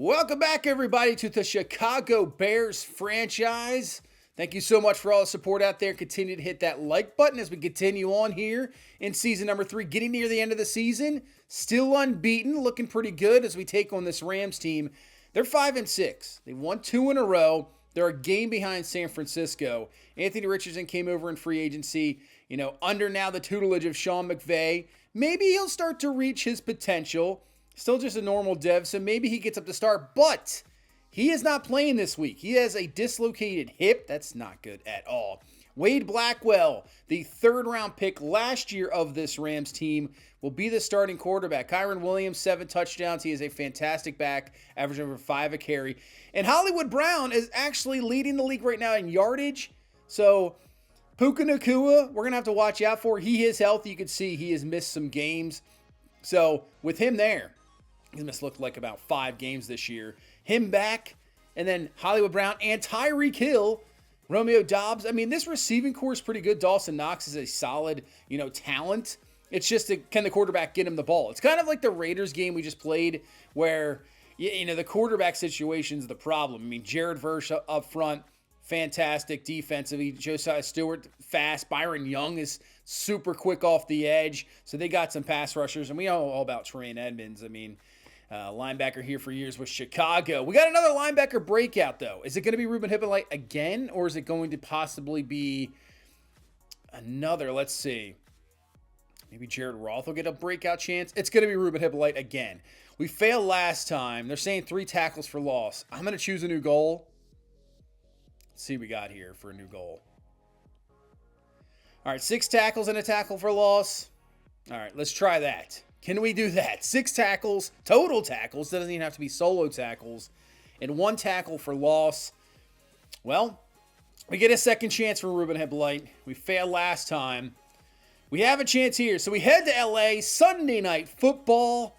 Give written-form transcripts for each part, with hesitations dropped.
Welcome back, everybody, to the Chicago Bears franchise. Thank you so much for all the support out there. Continue to hit that like button as we continue on here in season number 3, getting near the end of the season. Still unbeaten, looking pretty good as we take on this Rams team. They're 5-6. They've won 2 in a row. They're a game behind San Francisco. Anthony Richardson came over in free agency, under now the tutelage of Sean McVay. Maybe he'll start to reach his potential. Still just a normal dev, so maybe he gets up to start, but he is not playing this week. He has a dislocated hip. That's not good at all. Wade Blackwell, the 3rd-round pick last year of this Rams team, will be the starting quarterback. Kyren Williams, 7 touchdowns. He is a fantastic back, averaging over 5 a carry. And Hollywood Brown is actually leading the league right now in yardage. So Puka Nacua, we're going to have to watch out for. He is healthy. You can see he has missed some games. So with him there, he's must look like about 5 games this year. Him back, and then Hollywood Brown and Tyreek Hill, Romeo Doubs. I mean, this receiving core is pretty good. Dawson Knox is a solid, talent. It's just, can the quarterback get him the ball? It's kind of like the Raiders game we just played where, the quarterback situation is the problem. I mean, Jared Verse up front, fantastic defensively. Josiah Stewart, fast. Byron Young is super quick off the edge. So they got some pass rushers, and we know all about Trey Edmonds. I mean, linebacker here for years with Chicago. We got another linebacker breakout, though. Is it going to be Ruben Hippolyte again, or is it going to possibly be another? Let's see. Maybe Jared Roth will get a breakout chance. It's going to be Ruben Hippolyte again. We failed last time. They're saying 3 tackles for loss. I'm going to choose a new goal. Let's see what we got here for a new goal. All right, 6 tackles and a tackle for loss. All right, let's try that. Can we do that? 6 tackles, total tackles, doesn't even have to be solo tackles, and 1 tackle for loss. Well, we get a second chance for Ruben Hippolyte. We failed last time. We have a chance here. So we head to LA, Sunday Night Football.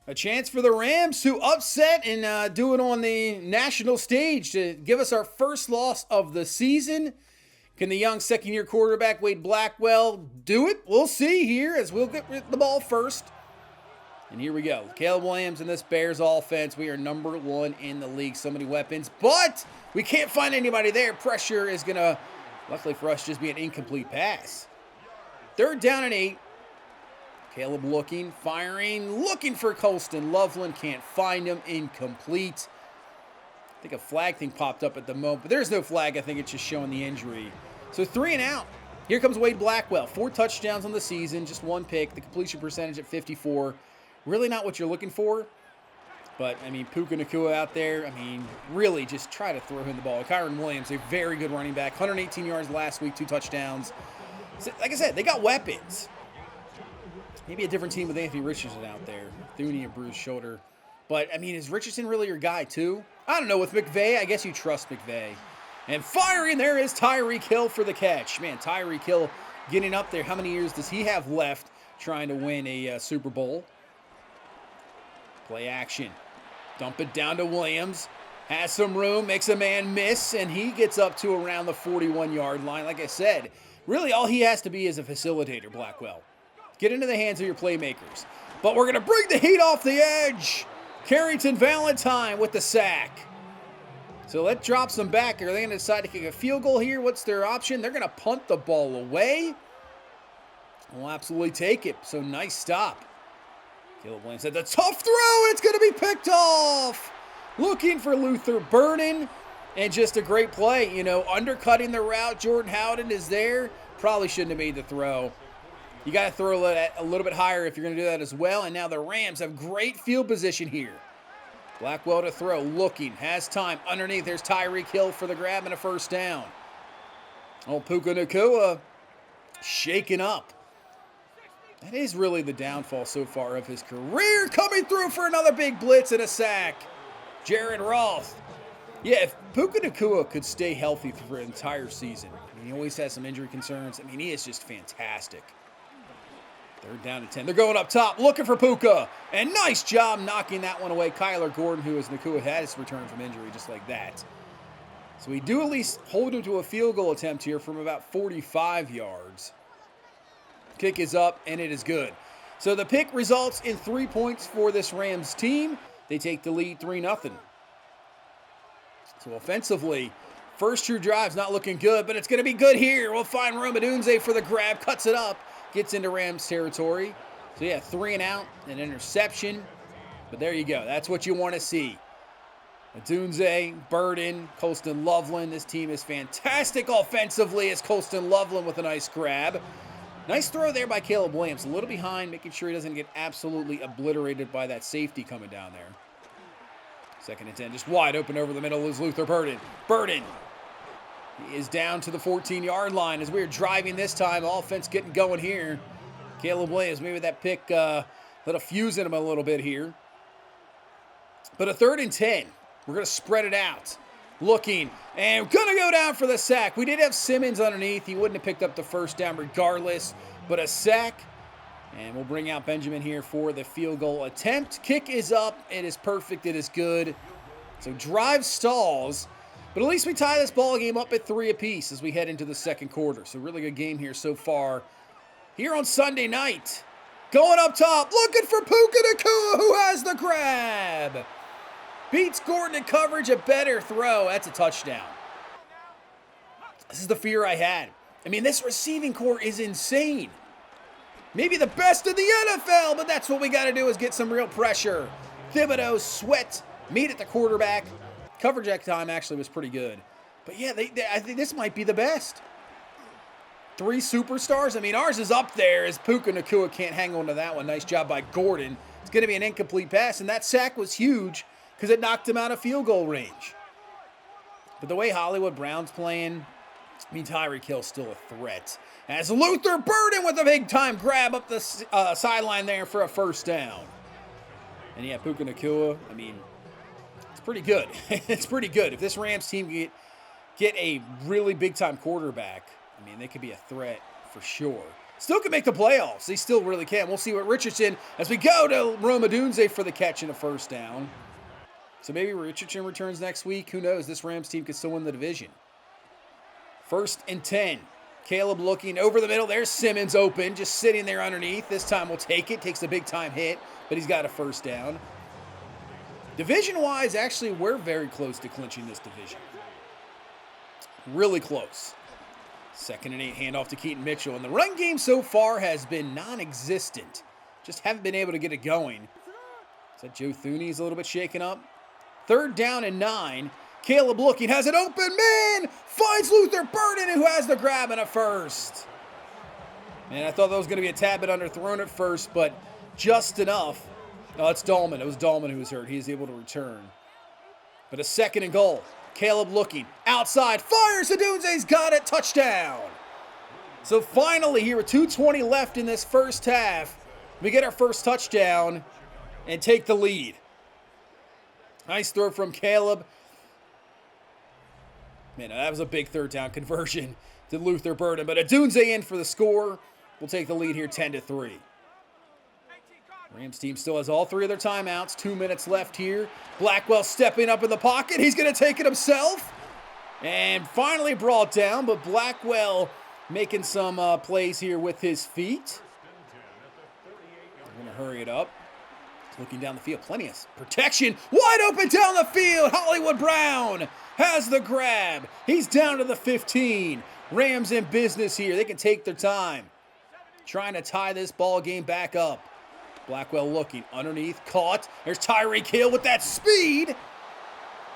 A chance for the Rams to upset and do it on the national stage to give us our first loss of the season. Can the young second-year quarterback, Wade Blackwell, do it? We'll see here as we'll get the ball first. And here we go. Caleb Williams and this Bears offense. We are number 1 in the league. So many weapons, but we can't find anybody there. Pressure is going to, luckily for us, just be an incomplete pass. 3rd down and 8. Caleb looking, firing, looking for Colston. Loveland can't find him. Incomplete. I think a flag thing popped up at the moment, but there's no flag. I think it's just showing the injury. So 3 and out. Here comes Wade Blackwell. 4 touchdowns on the season, just 1 pick. The completion percentage at 54. Really not what you're looking for. But, Puka Nacua out there, really just try to throw him the ball. Kyren Williams, a very good running back. 118 yards last week, 2 touchdowns. So, like I said, they got weapons. Maybe a different team with Anthony Richardson out there. Thuney, a bruised shoulder. But, is Richardson really your guy, too? I don't know. With McVay, I guess you trust McVay. And firing, there is Tyreek Hill for the catch. Man, Tyreek Hill getting up there. How many years does he have left trying to win a Super Bowl? Play action. Dump it down to Williams. Has some room, makes a man miss, and he gets up to around the 41-yard line. Like I said, really all he has to be is a facilitator, Blackwell. Get into the hands of your playmakers. But we're going to bring the heat off the edge. Carrington Valentine with the sack. So that drops them back. Are they going to decide to kick a field goal here? What's their option? They're going to punt the ball away. We'll absolutely take it. So nice stop. Caleb Williams said the tough throw. It's going to be picked off. Looking for Luther Burden. And just a great play. Undercutting the route. Jordan Howden is there. Probably shouldn't have made the throw. You got to throw it a little bit higher if you're going to do that as well. And now the Rams have great field position here. Blackwell to throw, looking, has time. Underneath, there's Tyreek Hill for the grab and a 1st down. Puka Nacua shaken up. That is really the downfall so far of his career. Coming through for another big blitz and a sack. Jared Roth. Yeah, if Puka Nacua could stay healthy for an entire season. He always has some injury concerns. He is just fantastic. 3rd down and 10. They're going up top, looking for Puka. And nice job knocking that one away. Kyler Gordon, who as Nacua had his return from injury just like that. So we do at least hold him to a field goal attempt here from about 45 yards. Kick is up, and it is good. So the pick results in 3 points for this Rams team. They take the lead 3-0. So offensively, first true drive's not looking good, but it's going to be good here. We'll find Romadunze for the grab, cuts it up, gets into Rams territory. So yeah, 3 and out, an interception. But there you go. That's what you want to see. Dunze, Burden, Colston Loveland. This team is fantastic offensively. It's Colston Loveland with a nice grab. Nice throw there by Caleb Williams. A little behind, making sure he doesn't get absolutely obliterated by that safety coming down there. 2nd and 10, just wide open over the middle is Luther Burden. Burden, he is down to the 14-yard line as we're driving this time. Offense getting going here. Caleb Williams, maybe that pick let a fuse in him a little bit here. But a 3rd and 10. We're going to spread it out. Looking, and going to go down for the sack. We did have Simmons underneath. He wouldn't have picked up the first down regardless. But a sack. And we'll bring out Benjamin here for the field goal attempt. Kick is up. It is perfect. It is good. So drive stalls. But at least we tie this ball game up at 3 apiece as we head into the 2nd quarter. So really good game here so far. Here on Sunday night. Going up top. Looking for Puka Nacua, who has the grab. Beats Gordon in coverage, a better throw. That's a touchdown. This is the fear I had. I mean, this receiving core is insane. Maybe the best in the NFL, but that's what we got to do is get some real pressure. Thibodeau, Sweat, meet at the quarterback. Coverage at time actually was pretty good. But yeah, I think this might be the best. 3 superstars. I mean, ours is up there as Puka Nacua can't hang on to that one. Nice job by Gordon. It's going to be an incomplete pass, and that sack was huge because it knocked him out of field goal range. But the way Hollywood Brown's playing, I mean, Tyreek Hill's still a threat. As Luther Burden with a big-time grab up the sideline there for a first down. And yeah, Puka Nacua, I mean, it's pretty good. It's pretty good. If this Rams team get a really big-time quarterback, I mean, they could be a threat for sure. Still can make the playoffs. They still really can. We'll see what Richardson, as we go to Romadunze for the catch and a first down. So maybe Richardson returns next week. Who knows? This Rams team could still win the division. 1st and 10. Caleb looking over the middle. There's Simmons open, just sitting there underneath. This time we'll take it. Takes a big-time hit, but he's got a first down. Division-wise, actually, we're very close to clinching this division. Really close. 2nd and 8, handoff to Keaton Mitchell. And the run game so far has been non-existent. Just haven't been able to get it going. Is that Joe Thuney's a little bit shaken up? 3rd down and 9. Caleb looking, has an open man, finds Luther Burden, who has the grab and a first. Man, I thought that was going to be a tad bit underthrown at first, but just enough. Oh, it's Dahlman. It was Dahlman who was hurt. He is able to return. But a 2nd and goal. Caleb looking, outside, fires, Adunze's got it, touchdown. So finally here with 2:20 left in this first half, we get our first touchdown and take the lead. Nice throw from Caleb. Man, that was a big 3rd down conversion to Luther Burden. But Adunze in for the score. We'll take the lead here 10-3. Rams team still has all 3 of their timeouts. 2 minutes left here. Blackwell stepping up in the pocket. He's going to take it himself. And finally brought down. But Blackwell making some plays here with his feet. We're going to hurry it up. Looking down the field, plenty of protection. Wide open down the field. Hollywood Brown has the grab. He's down to the 15. Rams in business here. They can take their time. Trying to tie this ball game back up. Blackwell looking underneath, caught. There's Tyreek Hill with that speed.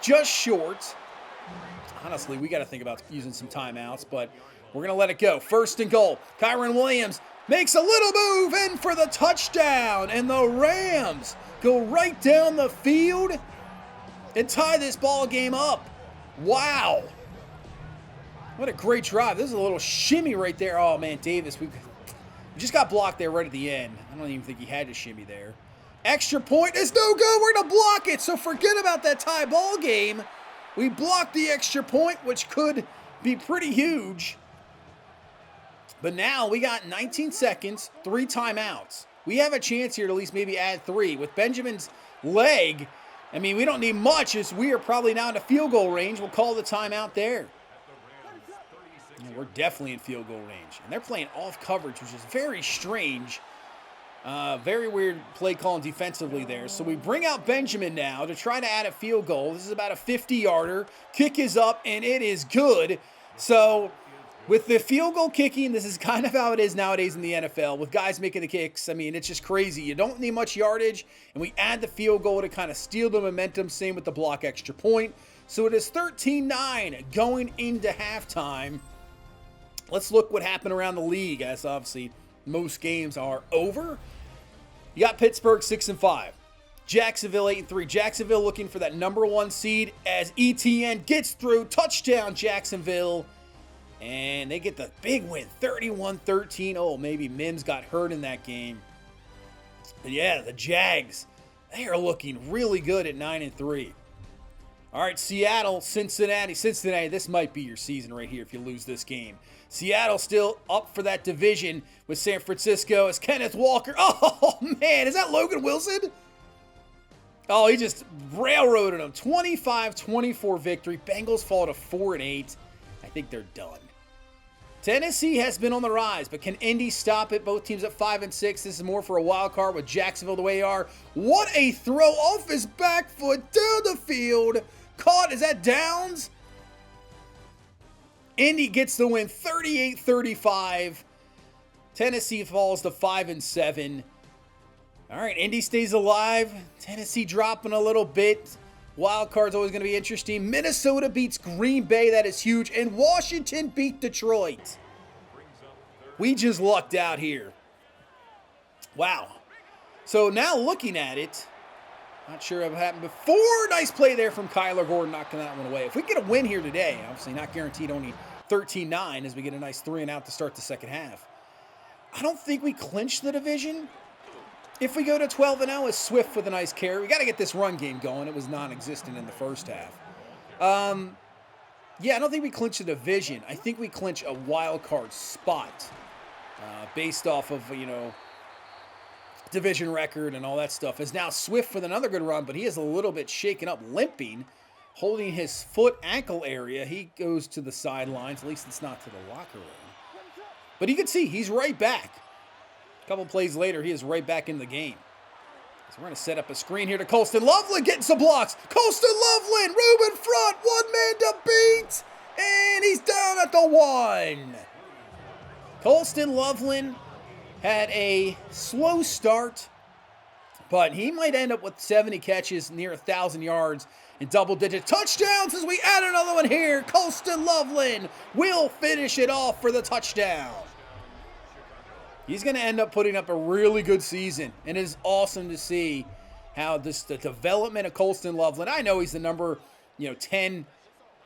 Just short. Honestly, we got to think about using some timeouts, but we're going to let it go. 1st and goal. Kyron Williams makes a little move in for the touchdown, and the Rams go right down the field and tie this ball game up. Wow. What a great drive. This is a little shimmy right there. Oh, man, Davis, we just got blocked there right at the end. I don't even think he had to shimmy there. Extra point is no good. We're going to block it, so forget about that tie ball game. We blocked the extra point, which could be pretty huge. But now we got 19 seconds, 3 timeouts. We have a chance here to at least maybe add 3. With Benjamin's leg, I mean, we don't need much as we are probably now in the field goal range. We'll call the timeout there. We're definitely in field goal range. And they're playing off coverage, which is very strange Very weird play calling defensively there. So we bring out Benjamin now to try to add a field goal. This is about a 50-yarder. Kick is up, and it is good. So with the field goal kicking, this is kind of how it is nowadays in the NFL with guys making the kicks. I mean, it's just crazy. You don't need much yardage, and we add the field goal to kind of steal the momentum. Same with the block extra point. So it is 13-9 going into halftime. Let's look what happened around the league, as obviously most games are over. You got Pittsburgh 6-5. Jacksonville 8-3. Jacksonville looking for that number 1 seed as ETN gets through. Touchdown, Jacksonville. And they get the big win, 31-13. Oh, maybe Mims got hurt in that game. But yeah, the Jags, they are looking really good at 9-3. All right, Seattle, Cincinnati. Cincinnati, this might be your season right here if you lose this game. Seattle still up for that division with San Francisco as Kenneth Walker. Oh, man, is that Logan Wilson? Oh, he just railroaded them. 25-24 victory. Bengals fall to 4-8. I think they're done. Tennessee has been on the rise, but can Indy stop it? Both teams at 5-6. This is more for a wild card with Jacksonville the way they are. What a throw off his back foot down the field. Caught. Is that Downs? Indy gets the win 38-35. Tennessee falls to 5-7. All right, Indy stays alive. Tennessee dropping a little bit. Wild card's always going to be interesting. Minnesota beats Green Bay. That is huge. And Washington beat Detroit. We just lucked out here. Wow. So now looking at it, not sure what happened before. Nice play there from Kyler Gordon, knocking that one away. If we get a win here today, obviously not guaranteed, only 13-9 as we get a nice 3-and-out to start the second half. I don't think we clinch the division. If we go to 12-0 as Swift with a nice carry, we got to get this run game going. It was non-existent in the first half. Yeah, I don't think we clinch the division. I think we clinch a wild card spot based off of, division record and all that stuff. Is now Swift with another good run, but he is a little bit shaken up, limping, holding his foot ankle area. He goes to the sidelines. At least it's not to the locker room. But you can see he's right back. A couple plays later, he is right back in the game. So we're going to set up a screen here to Colston Loveland, getting some blocks. Colston Loveland, Ruben front, one man to beat, and he's down at the 1. Colston Loveland had a slow start, but he might end up with 70 catches, near 1,000 yards, and double-digit touchdowns as we add another one here. Colston Loveland will finish it off for the touchdown. He's going to end up putting up a really good season, and it is awesome to see how the development of Colston Loveland. I know he's the number 10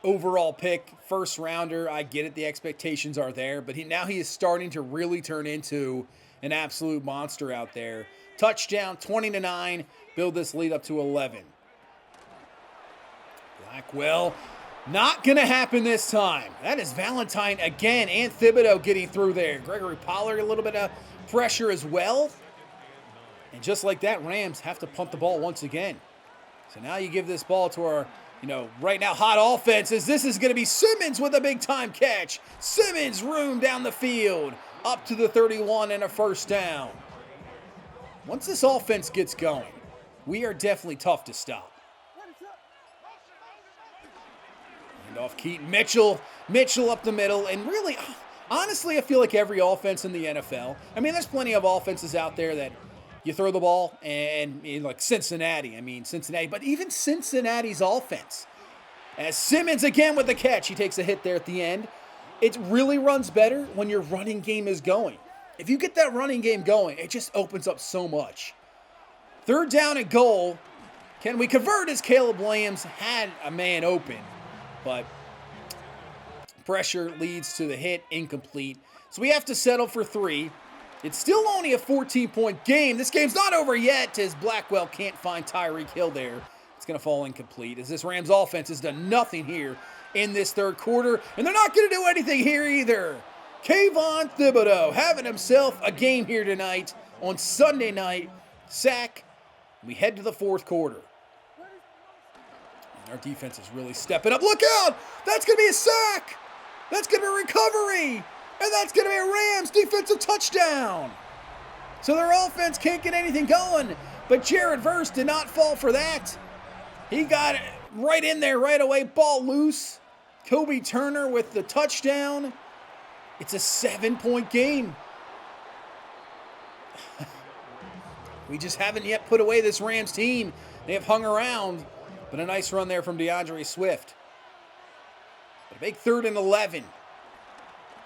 overall pick, first rounder. I get it, the expectations are there, but now he is starting to really turn into an absolute monster out there. Touchdown, 20-9, build this lead up to 11. Blackwell. Not going to happen this time. That is Valentine again, and Thibodeau getting through there. Gregory Pollard, a little bit of pressure as well. And just like that, Rams have to punt the ball once again. So now you give this ball to our, right now hot offenses. This is going to be Simmons with a big-time catch. Simmons room down the field, up to the 31 and a first down. Once this offense gets going, we are definitely tough to stop. Off Keaton Mitchell up the middle, and really, honestly, I feel like every offense in the NFL, there's plenty of offenses out there that you throw the ball, and like Cincinnati, but even Cincinnati's offense, as Simmons again with the catch, he takes a hit there at the end. It really runs better when your running game is going. If you get that running game going, it just opens up so much. 3rd down and goal. Can we convert as Caleb Williams had a man open? But pressure leads to the hit, incomplete. So we have to settle for 3. It's still only a 14-point game. This game's not over yet as Blackwell can't find Tyreek Hill there. It's going to fall incomplete as this Rams offense has done nothing here in this 3rd quarter. And they're not going to do anything here either. Kayvon Thibodeau having himself a game here tonight on Sunday night. Sack. We head to the 4th quarter. Our defense is really stepping up. Look out! That's going to be a sack! That's going to be a recovery! And that's going to be a Rams defensive touchdown! So their offense can't get anything going. But Jared Verse did not fall for that. He got it right in there right away. Ball loose. Kobe Turner with the touchdown. It's a 7-point game. We just haven't yet put away this Rams team. They have hung around. But a nice run there from DeAndre Swift. But a big 3rd and 11.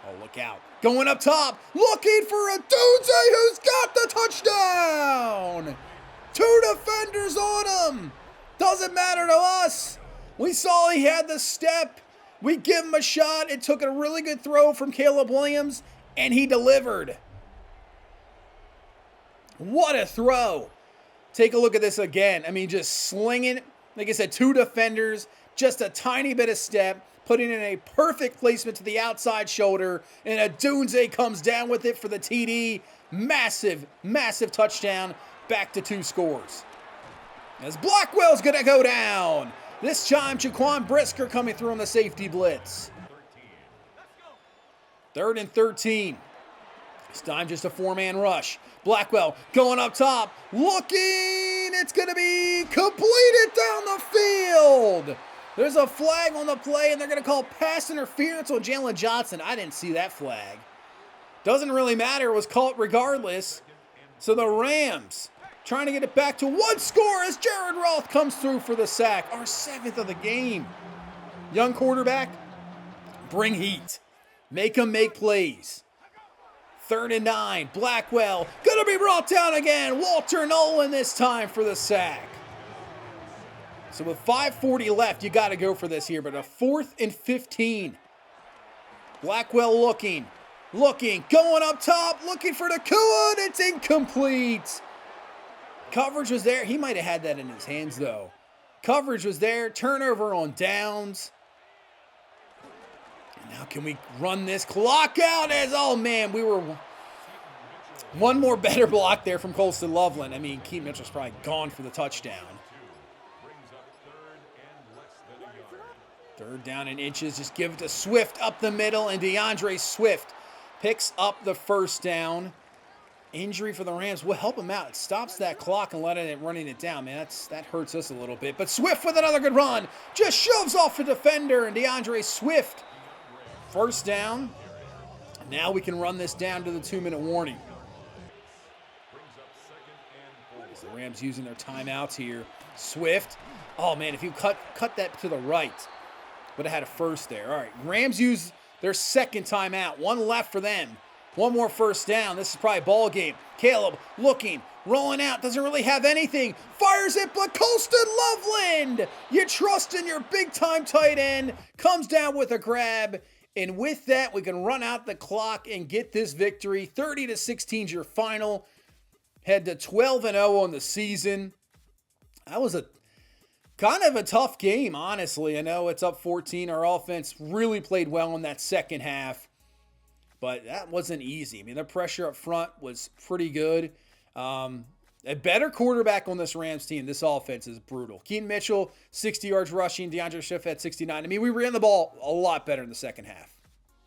Oh, look out. Going up top. Looking for a Dunze who's got the touchdown. 2 defenders on him. Doesn't matter to us. We saw he had the step. We give him a shot. It took a really good throw from Caleb Williams, and he delivered. What a throw. Take a look at this again. I mean, just slinging. Like I said, 2 defenders, just a tiny bit of step, putting in a perfect placement to the outside shoulder, and a Dunze comes down with it for the TD. Massive, massive touchdown. Back to 2 scores. As Blackwell's going to go down. This time, Jaquan Brisker coming through on the safety blitz. 3rd and 13. This time just a 4-man rush. Blackwell going up top. Looking. It's going to be completed down the field. There's a flag on the play, and they're going to call pass interference on Jalen Johnson. I didn't see that flag. Doesn't really matter. It was called regardless. So the Rams trying to get it back to 1 score as Jared Roth comes through for the sack. Our 7th of the game. Young quarterback, bring heat. Make him make plays. 3rd and 9. Blackwell gonna be brought down again. Walter Nolan this time for the sack. So with 5:40 left, you got to go for this here. But a 4th and 15. Blackwell looking, going up top, looking for Nakua, and it's incomplete. Coverage was there. He might have had that in his hands, though. Coverage was there. Turnover on downs. Now can we run this clock out as, oh man, we were one more better block there from Colston Loveland. I mean, Keaton Mitchell's probably gone for the touchdown. 3rd down in inches. Just give it to Swift up the middle, and DeAndre Swift picks up the 1st down. Injury for the Rams will help him out. It stops that clock and letting it running it down, man. That hurts us a little bit. But Swift with another good run. Just shoves off the defender, and DeAndre Swift. 1st down. Now we can run this down to the 2-minute warning. As the Rams using their timeouts here. Swift. Oh, man, if you cut that to the right, would have had a 1st there. All right, Rams use their 2nd timeout. 1 left for them. 1 more 1st down. This is probably a ball game. Caleb looking, rolling out, doesn't really have anything. Fires it, but Colston Loveland, you trust in your big-time tight end, comes down with a grab. And with that, we can run out the clock and get this victory. 30-16 is your final. Head to 12-0 on the season. That was a kind of a tough game, honestly. I know it's up 14. Our offense really played well in that second half. But that wasn't easy. I mean, the pressure up front was pretty good. A better quarterback on this Rams team. This offense is brutal. Keaton Mitchell, 60 yards rushing. DeAndre Swift had 69. I mean, we ran the ball a lot better in the second half.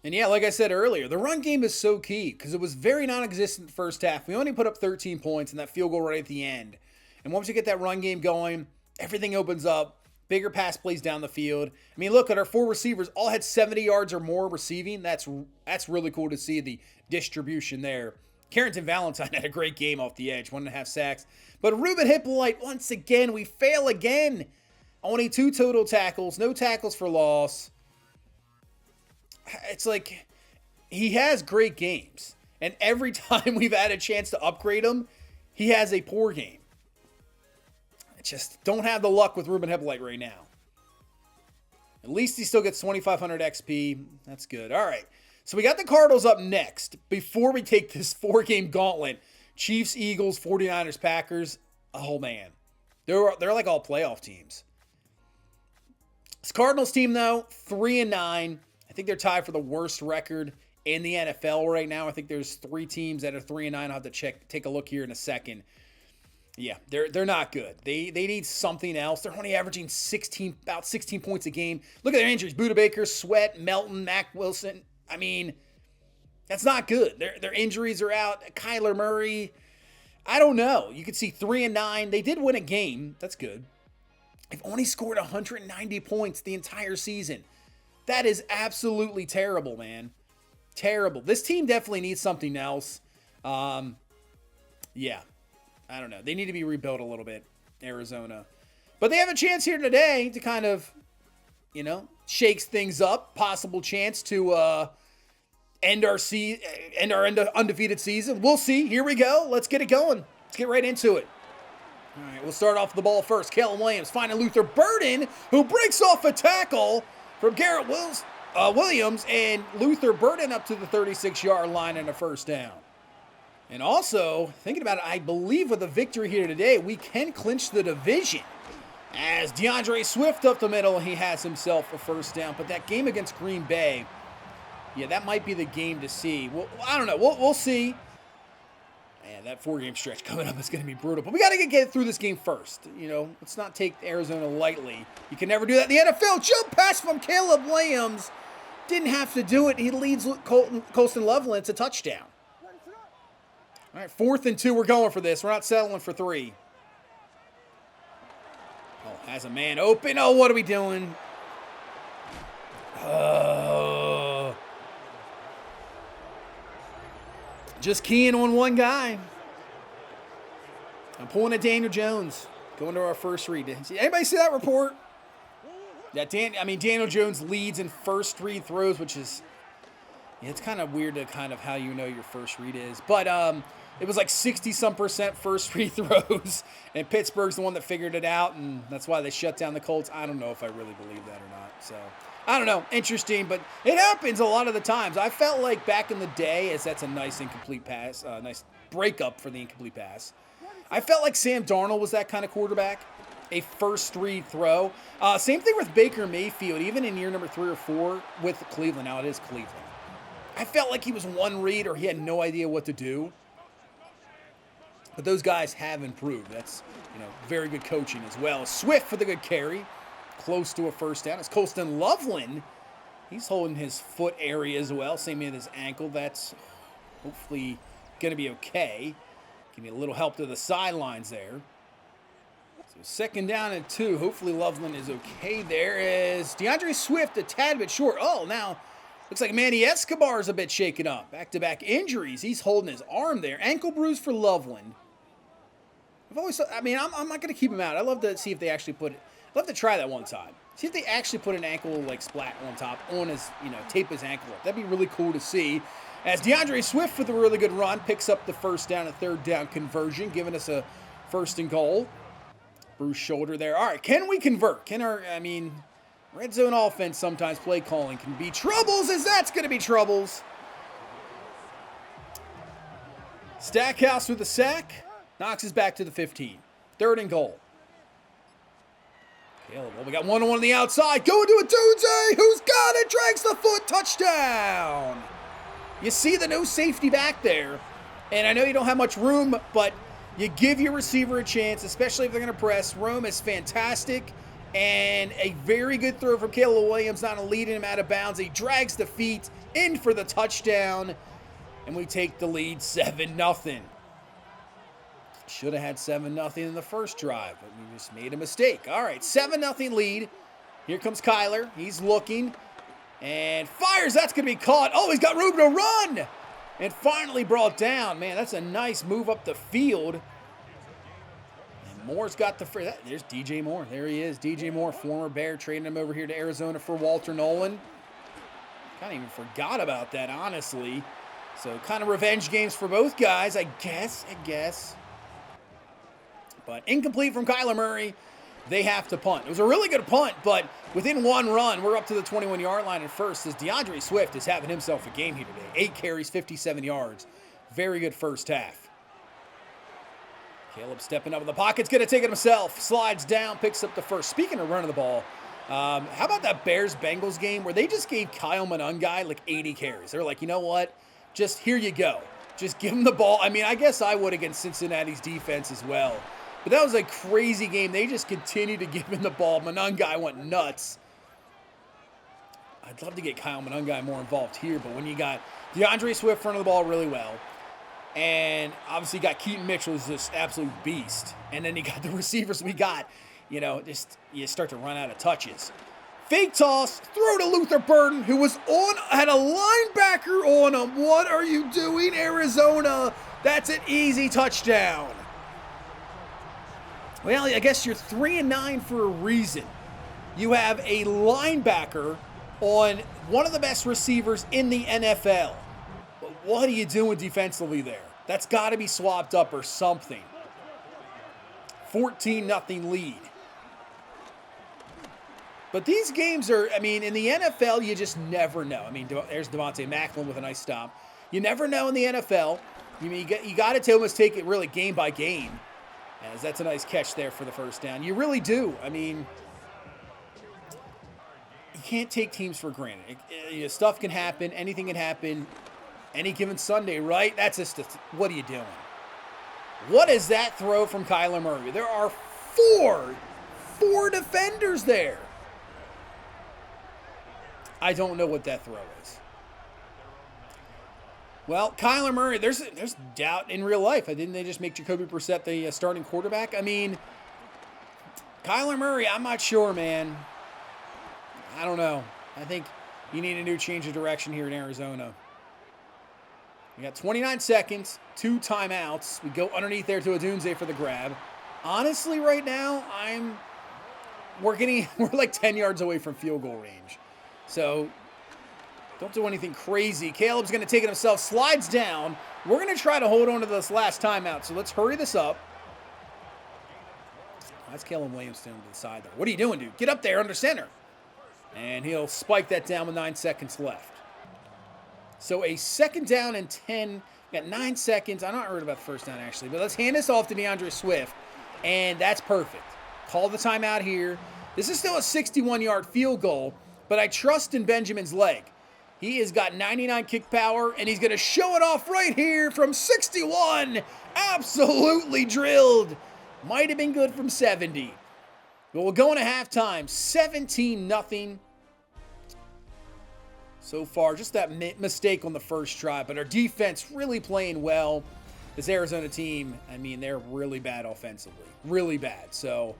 And yeah, like I said earlier, the run game is so key because it was very non-existent in the first half. We only put up 13 points and that field goal right at the end. And once you get that run game going, everything opens up. Bigger pass plays down the field. I mean, look at our 4 receivers all had 70 yards or more receiving. That's really cool to see the distribution there. Carrington Valentine had a great game off the edge, 1.5 sacks. But Ruben Hippolyte, once again, we fail again. Only 2 total tackles, no tackles for loss. It's like he has great games. And every time we've had a chance to upgrade him, he has a poor game. Just don't have the luck with Ruben Hippolyte right now. At least he still gets 2,500 XP. That's good. All right. So we got the Cardinals up next before we take this 4-game gauntlet. Chiefs, Eagles, 49ers, Packers. Oh, man. They're like all playoff teams. This Cardinals team, though, 3-9. I think they're tied for the worst record in the NFL right now. I think there's 3 teams that are 3-9. I'll have to take a look here in a second. Yeah, they're not good. They need something else. They're only averaging about 16 points a game. Look at their injuries. Buda Baker, Sweat, Melton, Mac Wilson. I mean, that's not good. Their injuries are out. Kyler Murray, I don't know. You could see 3-9. They did win a game. That's good. They've only scored 190 points the entire season. That is absolutely terrible, man. Terrible. This team definitely needs something else. Yeah. I don't know. They need to be rebuilt a little bit, Arizona. But they have a chance here today to kind of, you know, shakes things up. Possible chance to end our undefeated season. We'll see. Here we go. Let's get it going. Let's get right into it. All right, we'll start off the ball first. Caleb Williams finding Luther Burden, who breaks off a tackle from Garrett Williams, and Luther Burden up to the 36-yard line and a first down. And also, thinking about it, I believe with a victory here today, we can clinch the division. As DeAndre Swift up the middle, he has himself a first down. But that game against Green Bay, yeah, that might be the game to see. Well, I don't know. We'll see. Man, that 4-game stretch coming up is going to be brutal. But we got to get through this game first. You know, let's not take Arizona lightly. You can never do that in the NFL. Jump pass from Caleb Williams. Didn't have to do it. He leads Colston Loveland. It's a touchdown. All right, 4th and 2. We're going for this. We're not settling for 3. Oh, has a man open. Oh, what are we doing? Just keying on one guy. I'm pulling a Daniel Jones. Going to our first read. Anybody see that report? That Daniel Jones leads in first read throws, which is, yeah, it's kind of weird to kind of how you know your first read is. But it was like 60-some% first read throws, and Pittsburgh's the one that figured it out, and that's why they shut down the Colts. I don't know if I really believe that or not. So I don't know. Interesting, but it happens a lot of the times. I felt like back in the day, as that's a nice incomplete pass, nice breakup for the incomplete pass. I felt like Sam Darnold was that kind of quarterback, a first read throw. Same thing with Baker Mayfield, even in year number 3 or 4 with Cleveland. Now it is Cleveland. I felt like he was one read or he had no idea what to do. But those guys have improved. That's, you know, very good coaching as well. Swift for the good carry. Close to a first down. It's Colston Loveland. He's holding his foot area as well. Same with his ankle. That's hopefully going to be okay. Give me a little help to the sidelines there. So 2nd down and 2. Hopefully Loveland is okay. There is DeAndre Swift a tad bit short. Oh, now looks like Manny Escobar is a bit shaken up. Back-to-back injuries. He's holding his arm there. Ankle bruise for Loveland. I'm not going to keep him out. I'd love to see if they actually put it. I'd love to try that one time. See if they actually put an ankle like splat on top on his, you know, tape his ankle up. That'd be really cool to see. As DeAndre Swift with a really good run picks up the first down, a 3rd down conversion, giving us a 1st and goal. Bruce shoulder there. All right, can we convert? Red zone offense sometimes play calling can be troubles, as that's going to be troubles. Stackhouse with a sack. Knocks us back to the 15. 3rd and goal. Caleb, well, we got one-on-one on the outside. Going to a Dunze, who's got it, drags the foot, touchdown. You see the no safety back there. And I know you don't have much room, but you give your receiver a chance, especially if they're going to press. Rome is fantastic. And a very good throw from Caleb Williams, not leading him out of bounds. He drags the feet in for the touchdown. And we take the lead 7-0. Should have had 7-0 in the first drive, but we just made a mistake. All right, 7-0 lead. Here comes Kyler. He's looking and fires. That's going to be caught. Oh, he's got room to run. And finally brought down. Man, that's a nice move up the field. And Moore's got the free. There's DJ Moore. There he is. DJ Moore, former Bear, trading him over here to Arizona for Walter Nolan. Kind of even forgot about that, honestly. So kind of revenge games for both guys, I guess. But incomplete from Kyler Murray. They have to punt. It was a really good punt, but within one run, we're up to the 21-yard line at first as DeAndre Swift is having himself a game here today. 8 carries, 57 yards. Very good first half. Caleb stepping up in the pocket's going to take it himself. Slides down, picks up the first. Speaking of running the ball, how about that Bears-Bengals game where they just gave Kyle Monangai like 80 carries? They're like, you know what? Just here you go. Just give him the ball. I mean, I guess I would against Cincinnati's defense as well. But that was a crazy game. They just continued to give him the ball. Monangai went nuts. I'd love to get Kyle Monangai more involved here, but when you got DeAndre Swift running the ball really well, And obviously, you got Keaton Mitchell, who's this absolute beast. And then you got the receivers we got. You know, just you start to run out of touches. Fake toss, throw to Luther Burden, who was had a linebacker on him. What are you doing, Arizona? That's an easy touchdown. Well, I guess you're 3-9 for a reason. You have a linebacker on one of the best receivers in the NFL. But what are you doing defensively there? That's got to be swapped up or something. 14-0 lead. But these games are, I mean, in the NFL, you just never know. I mean, there's Devontae Macklin with a nice stop. You never know in the NFL. You got to almost take it really game by game. As that's a nice catch there for the first down. You really do. I mean, you can't take teams for granted. Stuff can happen. Anything can happen any given Sunday, right? That's just, what are you doing? What is that throw from Kyler Murray? There are four defenders there. I don't know what that throw is. Well, Kyler Murray, there's doubt in real life. Didn't they just make Jacoby Brissett the starting quarterback? I mean, Kyler Murray, I'm not sure, man. I don't know. I think you need a new change of direction here in Arizona. We got 29 seconds, 2 timeouts. We go underneath there to Odunze for the grab. Honestly, right now, we're like 10 yards away from field goal range. So don't do anything crazy. Caleb's going to take it himself, slides down. We're going to try to hold on to this last timeout, so let's hurry this up. That's Caleb Williams to the side there. What are you doing, dude? Get up there under center. And he'll spike that down with 9 seconds left. So a 2nd down and 10. We got 9 seconds. I'm not worried about the first down, actually. But let's hand this off to DeAndre Swift. And that's perfect. Call the timeout here. This is still a 61-yard field goal, but I trust in Benjamin's leg. He has got 99 kick power, and he's going to show it off right here from 61. Absolutely drilled. Might have been good from 70. But we'll go into halftime. 17-0. So far, just that mistake on the first drive. But our defense really playing well. This Arizona team, I mean, they're really bad offensively. Really bad. So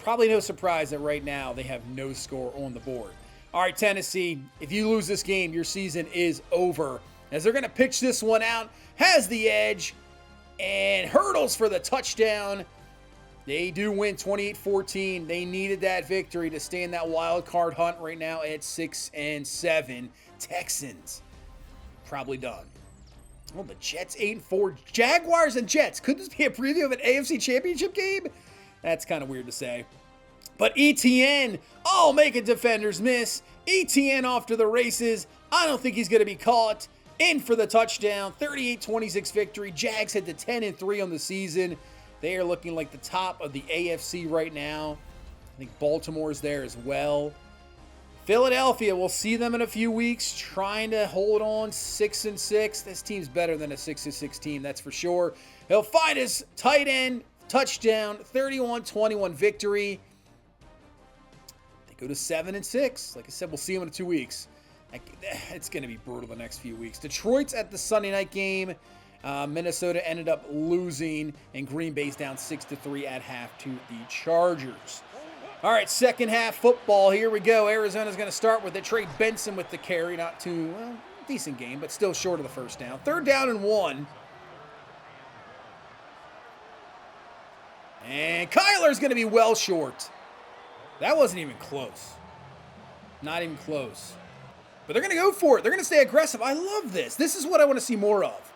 probably no surprise that right now they have no score on the board. All right, Tennessee, if you lose this game, your season is over. As they're going to pitch this one out, has the edge, and hurdles for the touchdown. They do win 28-14. They needed that victory to stay in that wild card hunt right now at 6-7. Texans, probably done. Well, the Jets 8-4. Jaguars and Jets. Could this be a preview of an AFC Championship game? That's kind of weird to say. But ETN, making defenders miss. ETN off to the races. I don't think he's going to be caught. In for the touchdown. 38-26 victory. Jags head to 10-3 on the season. They are looking like the top of the AFC right now. I think Baltimore's there as well. Philadelphia, we'll see them in a few weeks, trying to hold on 6-6. This team's better than a 6-6 team, that's for sure. He'll find his tight end, touchdown, 31-21 victory. They go to 7-6. Like I said, we'll see them in 2 weeks. It's going to be brutal the next few weeks. Detroit's at the Sunday night game. Minnesota ended up losing, and Green Bay's down 6-3 at half to the Chargers. All right, second half football. Here we go. Arizona's going to start with it. Trey Benson with the carry. Not too, decent game, but still short of the first down. 3rd down and 1. And Kyler's going to be well short. That wasn't even close. Not even close. But they're going to go for it. They're going to stay aggressive. I love this. This is what I want to see more of.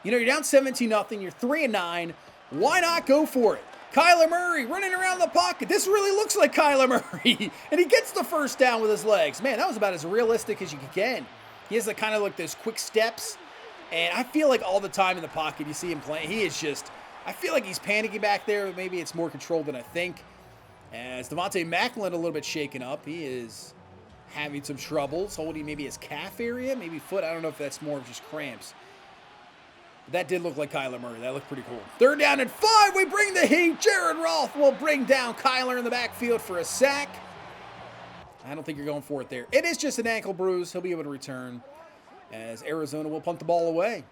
You know, you're down 17-0. You're 3-9. Why not go for it? Kyler Murray running around the pocket. This really looks like Kyler Murray. And he gets the first down with his legs. Man, that was about as realistic as you can. He has kind of like those quick steps. And I feel like all the time in the pocket you see him playing, he is just, I feel like he's panicking back there. But maybe it's more controlled than I think. As Devontae Macklin a little bit shaken up. He is having some troubles. Holding maybe his calf area, maybe foot. I don't know if that's more of just cramps. That did look like Kyler Murray. That looked pretty cool. 3rd down and 5. We bring the heat. Jared Roth will bring down Kyler in the backfield for a sack. I don't think you're going for it there. It is just an ankle bruise. He'll be able to return as Arizona will punt the ball away.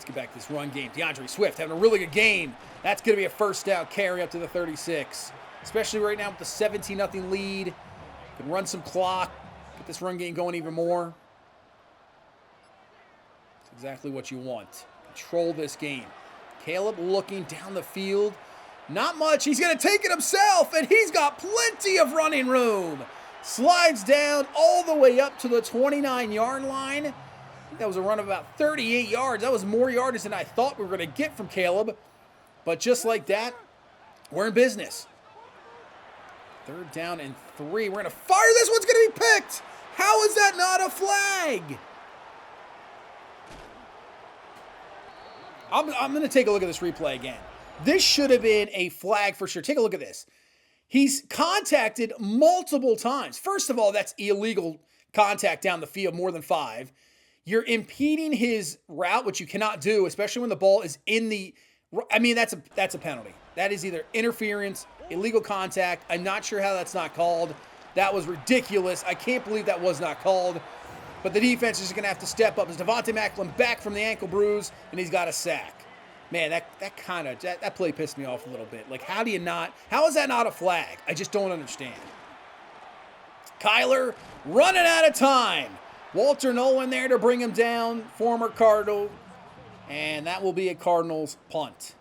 Let's get back to this run game. DeAndre Swift having a really good game. That's going to be a first down carry up to the 36. Especially right now with the 17-0 lead. Can run some clock. Get this run game going even more. It's exactly what you want. Control this game. Caleb looking down the field. Not much. He's going to take it himself, and he's got plenty of running room. Slides down all the way up to the 29-yard line. I think that was a run of about 38 yards. That was more yardage than I thought we were going to get from Caleb. But just like that, we're in business. 3rd down and 3. We're going to fire. This one's going to be picked. How is that not a flag? I'm going to take a look at this replay again. This should have been a flag for sure. Take a look at this. He's contacted multiple times. First of all, that's illegal contact down the field, more than 5. You're impeding his route, which you cannot do, especially when the ball is in the... I mean, that's a penalty. That is either interference, illegal contact. I'm not sure how that's not called. That was ridiculous. I can't believe that was not called. But the defense is going to have to step up. As Devontae Macklin back from the ankle bruise, and he's got a sack. Man, that play pissed me off a little bit. Like, how is that not a flag? I just don't understand. Kyler running out of time. Walter Nolan there to bring him down, former Cardinal. And that will be a Cardinals punt.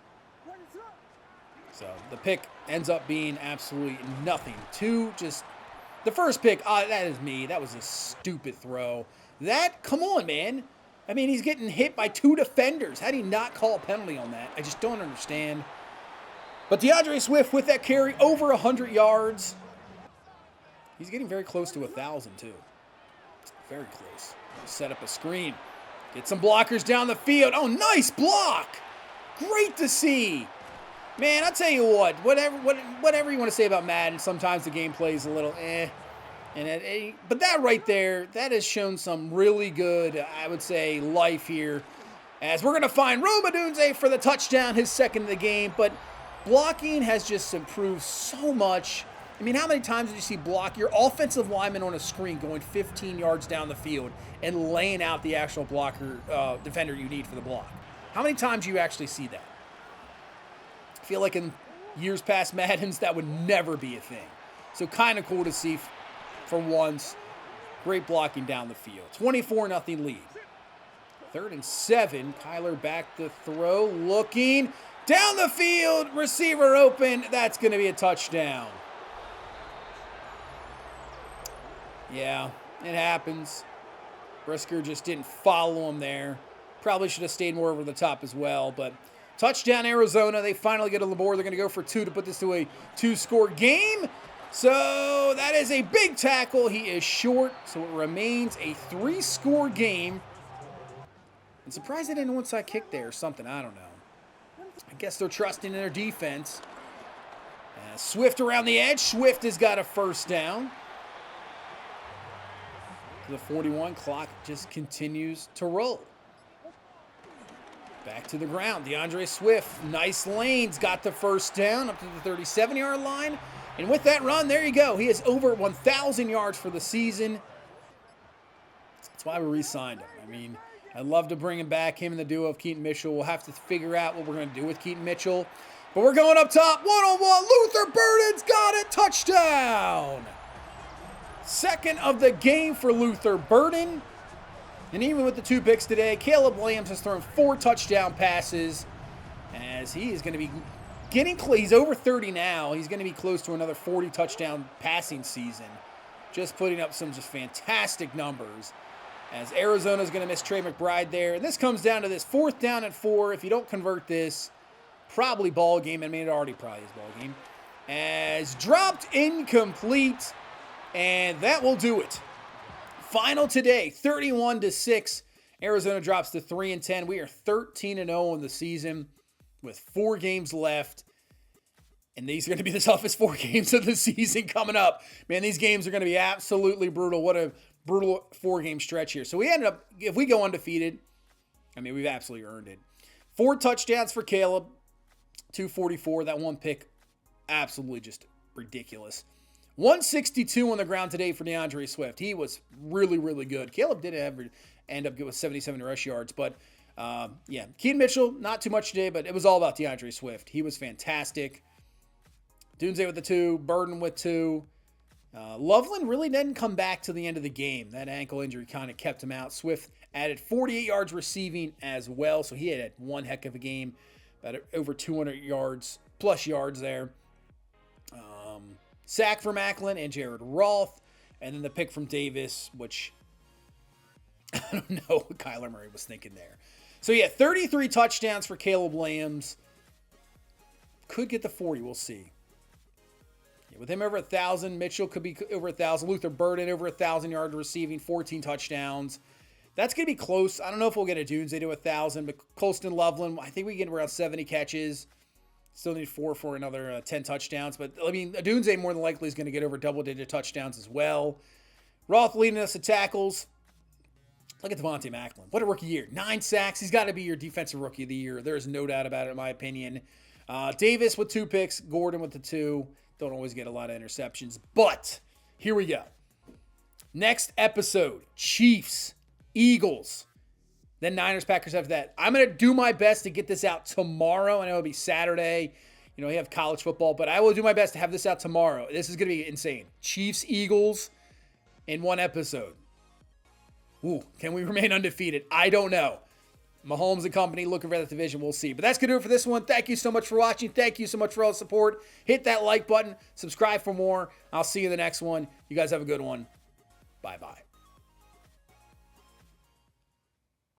So the pick ends up being absolutely nothing. The first pick, that is me. That was a stupid throw. Come on, man. I mean, he's getting hit by 2 defenders. How do you not call a penalty on that? I just don't understand. But DeAndre Swift with that carry, over 100 yards. He's getting very close to 1,000, too. Very close. Set up a screen. Get some blockers down the field. Oh, nice block. Great to see. Man, I'll tell you what. Whatever you want to say about Madden, sometimes the gameplay is a little eh. But that right there, that has shown some really good, I would say, life here. As we're going to find Romadunze for the touchdown, his second of the game. But blocking has just improved so much. I mean, how many times did you see your offensive lineman on a screen going 15 yards down the field and laying out the actual defender you need for the block? How many times do you actually see that? I feel like in years past Maddens, that would never be a thing. So kind of cool to see for once. Great blocking down the field. 24-0 lead. 3rd and 7. Kyler back to throw. Looking down the field. Receiver open. That's going to be a touchdown. Yeah, it happens. Brisker just didn't follow him there. Probably should have stayed more over the top as well. But touchdown Arizona. They finally get on the board. They're going to go for 2 to put this to a 2-score game. So that is a big tackle. He is short. So it remains a 3-score game. I'm surprised they didn't onside kick there or something. I don't know. I guess they're trusting in their defense. Swift around the edge. Swift has got a first down. The 41 clock just continues to roll. Back to the ground. DeAndre Swift, nice lanes, got the first down up to the 37-yard line. And with that run, there you go. He has over 1,000 yards for the season. That's why we re-signed him. I mean, I'd love to bring him back, him and the duo of Keaton Mitchell. We'll have to figure out what we're going to do with Keaton Mitchell. But we're going up top, one-on-one. Luther Burden's got it. Touchdown. Second of the game for Luther Burden. And even with the 2 picks today, Caleb Williams has thrown 4 touchdown passes as he is going to be getting close. He's over 30 now. He's going to be close to another 40 touchdown passing season. Just putting up some just fantastic numbers as Arizona's going to miss Trey McBride there. And this comes down to this 4th down and 4. If you don't convert this, probably ball game. I mean, it already probably is ball game. As dropped incomplete. And that will do it. Final today, 31-6. Arizona drops to 3-10. We are 13-0 in the season with 4 games left. And these are going to be the toughest 4 games of the season coming up. Man, these games are going to be absolutely brutal. What a brutal 4-game stretch here. So we ended up, if we go undefeated, I mean, we've absolutely earned it. 4 touchdowns for Caleb, 244. That 1 pick, absolutely just ridiculous. 162 on the ground today for DeAndre Swift. He was really, really good. Caleb did end up with 77 rush yards, but Yeah, Keaton Mitchell, not too much today, but it was all about DeAndre Swift. He was fantastic. Dunze with the 2, Burden with 2. Loveland really didn't come back to the end of the game. That ankle injury kind of kept him out. Swift added 48 yards receiving as well, so he had one heck of a game, about over 200 yards, plus yards there. Sack for Macklin and Jared Roth, and then the pick from Davis, which I don't know what Kyler Murray was thinking there. So yeah, 33 touchdowns for Caleb Williams. Could get the 40, we'll see. Yeah, with him over 1,000, Mitchell could be over 1,000. Luther Burden over 1,000 yards receiving, 14 touchdowns. That's going to be close. I don't know if we'll get a Dunze to 1,000, but Colston Loveland, I think we get around 70 catches. Still need 4 for another 10 touchdowns. But, I mean, Dunze more than likely is going to get over double-digit touchdowns as well. Roth leading us to tackles. Look at Devontae Macklin. What a rookie year. 9 sacks. He's got to be your defensive rookie of the year. There is no doubt about it, in my opinion. Davis with 2 picks. Gordon with the 2. Don't always get a lot of interceptions. But here we go. Next episode, Chiefs, Eagles. Then Niners, Packers after that. I'm going to do my best to get this out tomorrow. I know it'll be Saturday. You know, we have college football. But I will do my best to have this out tomorrow. This is going to be insane. Chiefs, Eagles in one episode. Ooh, can we remain undefeated? I don't know. Mahomes and company looking for that division. We'll see. But that's going to do it for this one. Thank you so much for watching. Thank you so much for all the support. Hit that like button. Subscribe for more. I'll see you in the next one. You guys have a good one. Bye-bye.